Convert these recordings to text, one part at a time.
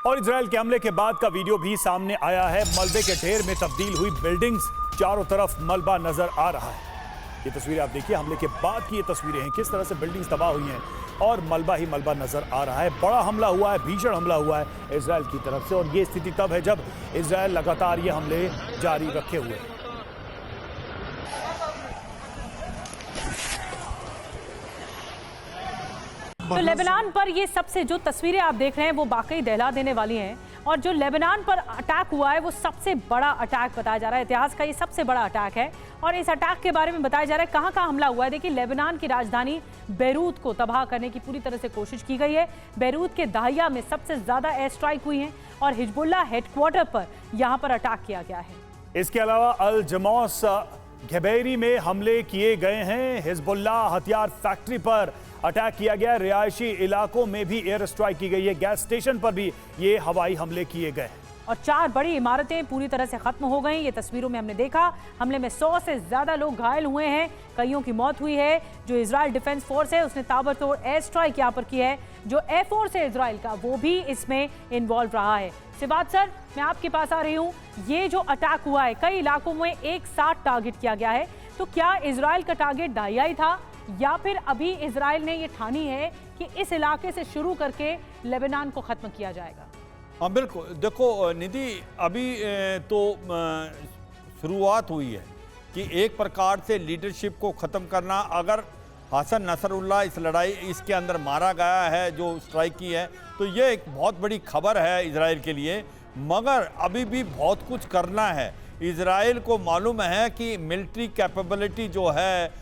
और इजराइल के हमले के बाद का वीडियो भी सामने आया है। मलबे के ढेर में तब्दील हुई बिल्डिंग्स, चारों तरफ मलबा नजर आ रहा है। ये तस्वीरें आप देखिए, हमले के बाद की ये तस्वीरें हैं, किस तरह से बिल्डिंग्स तबाह हुई हैं और मलबा ही मलबा नजर आ रहा है। बड़ा हमला हुआ है, भीषण हमला हुआ है इजराइल की तरफ से, और ये स्थिति तब है जब इजराइल लगातार ये हमले जारी रखे हुए हैं। तो लेबनान पर ये सबसे जो तस्वीरें आप देख रहे हैं वो वाकई दहला देने वाली हैं। और जो लेबनान पर अटैक हुआ है वो सबसे बड़ा अटैक बताया जा रहा है, इतिहास का ये सबसे बड़ा अटैक है। और इस अटैक के बारे में बताया जा रहा है कहाँ कहाँ हमला हुआ है। देखिए, लेबनान की राजधानी बेरूत को तबाह करने की पूरी तरह से कोशिश की गई है। बेरूत के दाहिया में सबसे ज्यादा एयर स्ट्राइक हुई है और हिजबुल्लाह हेडक्वार्टर पर यहाँ पर अटैक किया गया है। इसके अलावा अल जमौस घेबेरी में हमले किए गए हैं। हिजबुल्लाह हथियार फैक्ट्री पर अटैक किया गया। रिहायशी इलाकों में भी एयर स्ट्राइक की गई है। गैस स्टेशन पर भी ये हवाई हमले किए गए और 4 बड़ी इमारतें पूरी तरह से खत्म हो गई। ये तस्वीरों में हमने देखा, हमले में 100 से ज्यादा लोग घायल हुए हैं, कईयों की मौत हुई है। जो इजराइल डिफेंस फोर्स है उसने ताबड़तोड़ एयर स्ट्राइक यहाँ पर की है। जो एयर फोर्स है इजराइल का वो भी इसमें इन्वॉल्व रहा है। सिवात सर, मैं आपके पास आ रही हूँ। ये जो अटैक हुआ है कई इलाकों में एक साथ टारगेट किया गया है, तो क्या इजराइल का टारगेट दाहिया ही था या फिर अभी इजराइल ने ये ठानी है कि इस इलाके से शुरू करके लेबनान को खत्म किया जाएगा? हाँ बिल्कुल, देखो निधि, अभी तो शुरुआत हुई है कि एक प्रकार से लीडरशिप को ख़त्म करना। अगर हसन नसरुल्लाह इस लड़ाई इसके अंदर मारा गया है, जो स्ट्राइक की है, तो ये एक बहुत बड़ी खबर है इजराइल के लिए। मगर अभी भी बहुत कुछ करना है। इजराइल को मालूम है कि मिलिट्री कैपेबिलिटी जो है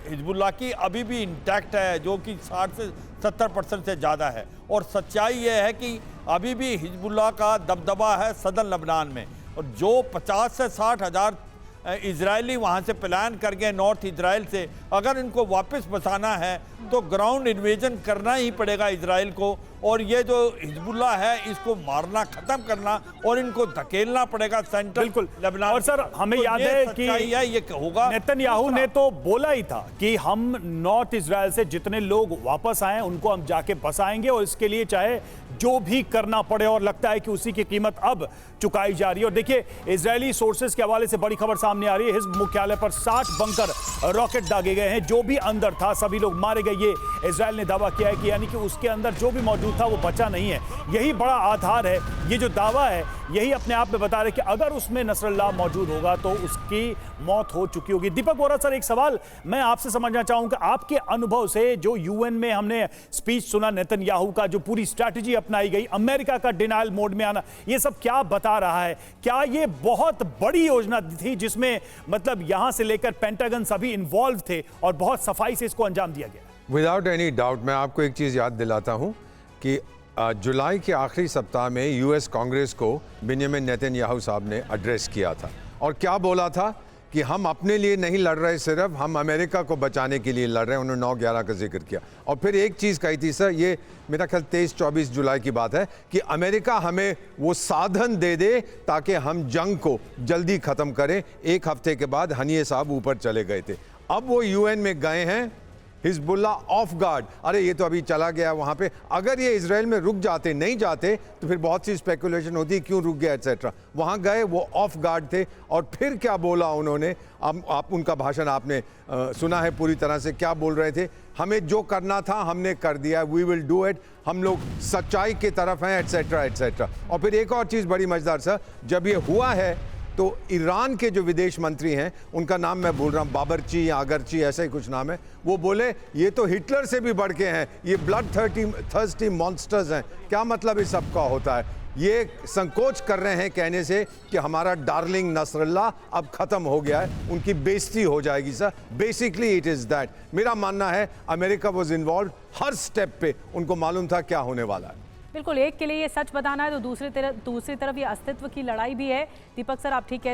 हिजबुल्लाह की अभी भी इंटैक्ट है, जो कि 60 से 70% से ज़्यादा है। और सच्चाई यह है कि अभी भी हिजबुल्लाह का दबदबा है सदर लबनान में। और जो 50 से 60 हज़ार इजरायली वहाँ से प्लान कर गए नॉर्थ इजराइल से, अगर इनको वापस बसाना है तो ग्राउंड इन्वेजन करना ही पड़ेगा इजराइल को। और ये जो हिजबुल्लाह है इसको मारना, ख़त्म करना और इनको धकेलना पड़ेगा सेंट्रल लेबनान। और सर, हमें याद है कि ये होगा। नेतन्याहू ने तो बोला ही था कि हम नॉर्थ इजराइल से जितने लोग वापस आए उनको हम जाके बसाएंगे और इसके लिए चाहे जो भी करना पड़े। और लगता है कि उसी की कीमत अब चुकाई जा रही है। और देखिए, इजरायली सोर्सेज के हवाले से बड़ी खबर सामने आ रही है। हिजब मुख्यालय पर 60 बंकर रॉकेट दागे गए हैं। जो भी अंदर था सभी लोग मारे गए, ये इजराइल ने दावा किया है कि यानी कि उसके अंदर जो भी मौजूद था वो बचा नहीं है। यही बड़ा आधार है। ये जो दावा है यही अपने आप में बता रहे कि अगर उसमें नसरुल्लाह मौजूद होगा तो उसकी मौत हो चुकी होगी। दीपक बोरा सर, एक सवाल मैं आपसे समझना चाहूंगा, आपके अनुभव से जो यूएन में हमने स्पीच सुना नेतन्याहू का, जो पूरी स्ट्रैटेजी अपनाई गई, अमेरिका का डिनायल मोड में आना, ये सब क्या बता रहा है? क्या ये बहुत बड़ी योजना थी जिसमें मतलब यहां से लेकर पेंटागन सभी इन्वॉल्व थे और बहुत सफाई से इसको अंजाम दिया गया? विदाउट एनी डाउट मैं आपको एक चीज़ याद दिलाता हूं कि जुलाई के आखिरी सप्ताह में यूएस कांग्रेस को बेंजामिन नेतन्याहू साहब ने एड्रेस किया था और क्या बोला था कि हम अपने लिए नहीं लड़ रहे, सिर्फ हम अमेरिका को बचाने के लिए लड़ रहे हैं। उन्होंने 9/11 का जिक्र किया और फिर एक चीज़ कही थी सर, ये मेरा ख्याल 23-24 जुलाई की बात है, कि अमेरिका हमें वो साधन दे दे ताकि हम जंग को जल्दी ख़त्म करें। एक हफ्ते के बाद हनीय साहब ऊपर चले गए थे। अब वो यूएन में गए हैं, हिजबुल्लाह ऑफ गार्ड। अरे ये तो अभी चला गया वहाँ पे। अगर ये इजराइल में रुक जाते, नहीं जाते, तो फिर बहुत सी स्पेकुलेशन होती क्यों रुक गया एटसेट्रा। वहाँ गए, वो ऑफ गार्ड थे। और फिर क्या बोला उन्होंने, आप उनका भाषण आपने सुना है पूरी तरह से। क्या बोल रहे थे? हमें जो करना था हमने कर दिया, वी विल डू इट, हम लोग सच्चाई की तरफ हैं, एटसेट्रा एटसेट्रा। और फिर एक और चीज़ बड़ी मज़ेदार सर, जब ये हुआ है तो ईरान के जो विदेश मंत्री हैं, उनका नाम मैं बोल रहा हूँ, बाबरची या अगरची ऐसा ही कुछ नाम है, वो बोले ये तो हिटलर से भी बढ़ के हैं, ये ब्लड थर्स्टी मॉन्स्टर्स हैं। क्या मतलब इस सब का होता है? ये संकोच कर रहे हैं कहने से कि हमारा डार्लिंग नसरुल्लाह अब ख़त्म हो गया है, उनकी बेइज्जती हो जाएगी sir. Basically it is that. मेरा मानना है America was involve her step पे, उनको मालूम था क्या होने वाला है। बिल्कुल, एक के लिए ये सच बताना है तो दूसरी तरफ ये अस्तित्व की लड़ाई भी है। दीपक सर, आप ठीक कह